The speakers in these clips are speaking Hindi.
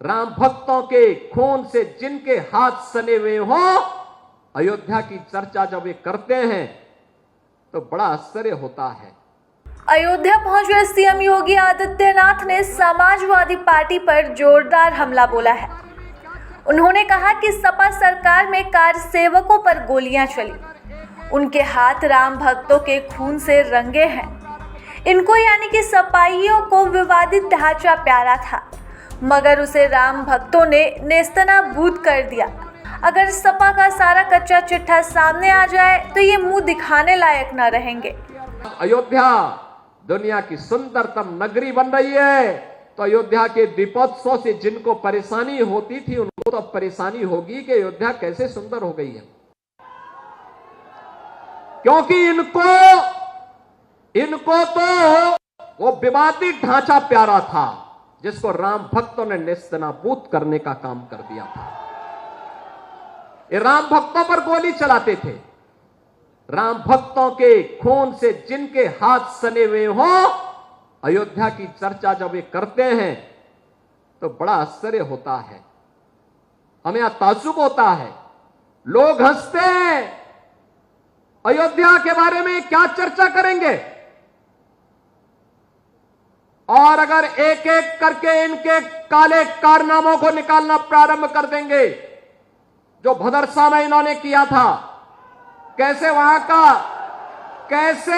राम भक्तों के खून से जिनके हाथ सने हुए हों, अयोध्या की चर्चा जब वे करते हैं तो बड़ा आश्चर्य होता है। अयोध्या पहुंचे सीएम योगी आदित्यनाथ ने समाजवादी पार्टी पर जोरदार हमला बोला है। उन्होंने कहा कि सपा सरकार में कार्यसेवकों पर गोलियां चली, उनके हाथ राम भक्तों के खून से रंगे हैं। इनको यानी कि सपाइयों को विवादित ढांचा प्यारा था, मगर उसे राम भक्तों ने नेस्तनाबूद कर दिया। अगर सपा का सारा कच्चा चिट्ठा सामने आ जाए तो ये मुंह दिखाने लायक न रहेंगे। अयोध्या दुनिया की सुंदरतम नगरी बन रही है, तो अयोध्या के दीपोत्सव से जिनको परेशानी होती थी उनको तो अब परेशानी होगी कि अयोध्या कैसे सुंदर हो गई है, क्योंकि इनको तो वो विवादित ढांचा प्यारा था जिसको राम भक्तों ने नेस्तनाबूद करने का काम कर दिया था। ये राम भक्तों पर गोली चलाते थे। राम भक्तों के खून से जिनके हाथ सने हुए हों, अयोध्या की चर्चा जब वे करते हैं तो बड़ा आश्चर्य होता है, हमें ताज्जुब होता है। लोग हंसते हैं, अयोध्या के बारे में क्या चर्चा करेंगे, और अगर एक एक करके इनके काले कारनामों को निकालना प्रारंभ कर देंगे, जो भदरसा में इन्होंने किया था, कैसे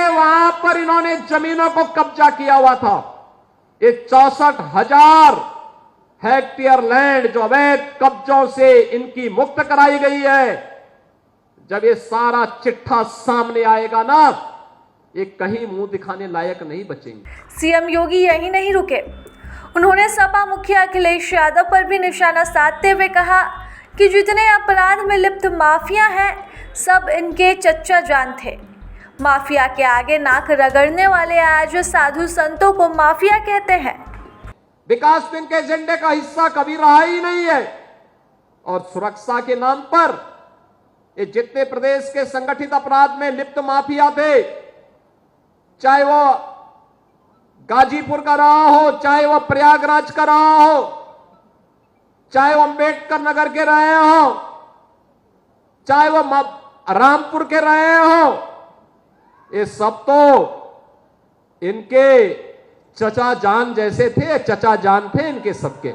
वहां पर इन्होंने जमीनों को कब्जा किया हुआ था। ये 64,000 हेक्टेयर लैंड जो अवैध कब्जों से इनकी मुक्त कराई गई है, जब ये सारा चिट्ठा सामने आएगा ना, ये कहीं मुंह दिखाने लायक नहीं बचेंगे। सीएम योगी यही नहीं रुके, उन्होंने सपा मुखिया अखिलेश यादव पर भी निशाना साधते हुए कहा कि जितने अपराध में लिप्त माफिया हैं, सब इनके चच्चा जान थे। माफिया के आगे नाक रगड़ने वाले आज साधु संतों को माफिया कहते हैं। विकास तो इनके एजेंडे का हिस्सा कभी रहा ही नहीं है, और सुरक्षा के नाम पर ये जितने प्रदेश के संगठित अपराध में लिप्त माफिया थे, चाहे वो गाजीपुर का रहा हो, चाहे वो प्रयागराज का रहा हो, चाहे वो अंबेडकर नगर के रहे हो, चाहे वो रामपुर के रहे हो, ये सब तो इनके चचा जान जैसे थे, चचा जान थे इनके सबके।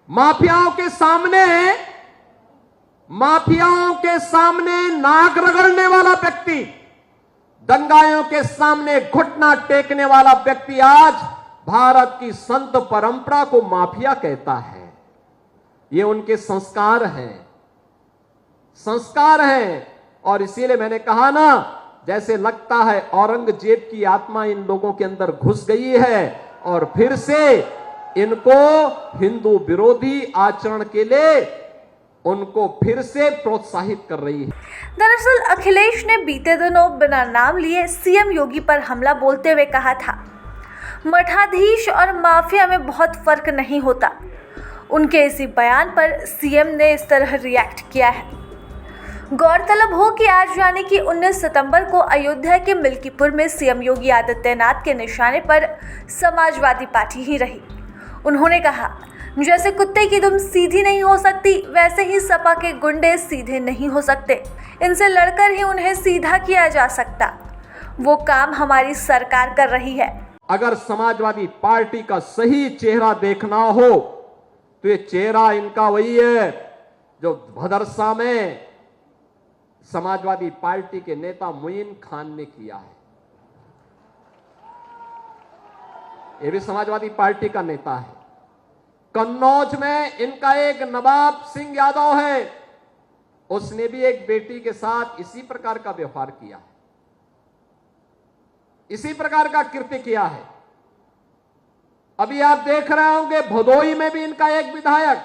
माफियाओं के सामने नाक रगड़ने वाला व्यक्ति, दंगाइयों के सामने घुटना टेकने वाला व्यक्ति आज भारत की संत परंपरा को माफिया कहता है। ये उनके संस्कार हैं, और इसीलिए मैंने कहा ना, जैसे लगता है औरंगजेब की आत्मा इन लोगों के अंदर घुस गई है और फिर से इनको हिंदू विरोधी आचरण के लिए उनको फिर से प्रोत्साहित कर रही है। दरअसल अखिलेश ने बीते दिनों बिना नाम लिए सीएम योगी पर हमला बोलते हुए कहा था, मठाधीश और माफिया में बहुत फर्क नहीं होता। उनके इसी बयान पर सीएम ने इस तरह रिएक्ट किया है। गौरतलब हो कि आज यानी कि 19 सितंबर को अयोध्या के मिल्कीपुर में सीएम योगी आदित्यनाथ के निशाने पर समाजवादी पार्टी ही रही। उन्होंने कहा, जैसे कुत्ते की दुम सीधी नहीं हो सकती, वैसे ही सपा के गुंडे सीधे नहीं हो सकते। इनसे लड़कर ही उन्हें सीधा किया जा सकता। वो काम हमारी सरकार कर रही है। अगर समाजवादी पार्टी का सही चेहरा देखना हो तो ये चेहरा इनका वही है जो भदरसा में समाजवादी पार्टी के नेता मुइन खान ने किया है। ये भी समाजवादी पार्टी का नेता है। कन्नौज में इनका एक नवाब सिंह यादव है, उसने भी एक बेटी के साथ इसी प्रकार का व्यवहार किया है, इसी प्रकार का कृत्य किया है। अभी आप देख रहे होंगे भदोई में भी इनका एक विधायक,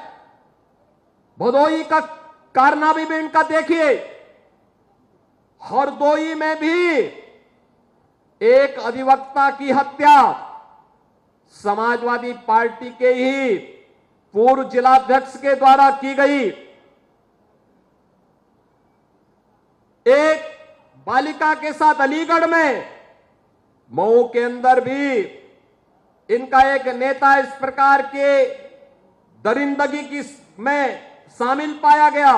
भदोई का कारनामा भी इनका देखिए। हरदोई में भी एक अधिवक्ता की हत्या समाजवादी पार्टी के ही पूर्व जिलाध्यक्ष के द्वारा की गई। एक बालिका के साथ अलीगढ़ में, मऊ के अंदर भी इनका एक नेता इस प्रकार के दरिंदगी की में शामिल पाया गया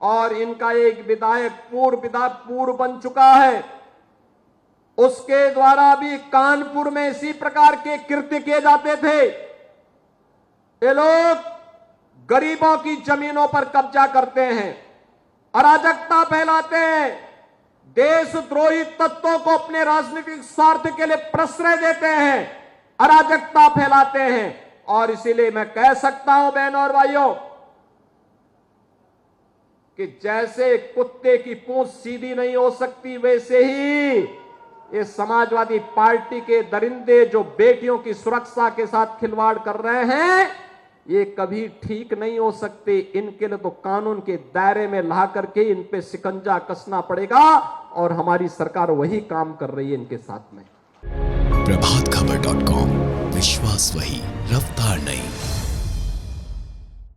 और इनका एक विधायक पूर्व बन चुका है। उसके द्वारा भी कानपुर में इसी प्रकार के कृत्य किए जाते थे। ये लोग गरीबों की जमीनों पर कब्जा करते हैं, अराजकता फैलाते हैं, देशद्रोही तत्वों को अपने राजनीतिक स्वार्थ के लिए प्रश्रय देते हैं, अराजकता फैलाते हैं। और इसीलिए मैं कह सकता हूं बहनों और भाइयों कि जैसे कुत्ते की पूंछ सीधी नहीं हो सकती, वैसे ही ये समाजवादी पार्टी के दरिंदे जो बेटियों की सुरक्षा के साथ खिलवाड़ कर रहे हैं, ये कभी ठीक नहीं हो सकते। इनके लिए तो कानून के दायरे में ला करके इन पे शिकंजा कसना पड़ेगा और हमारी सरकार वही काम कर रही है इनके साथ में। प्रभातखबर.com, विश्वास वही, रफ्तार नहीं।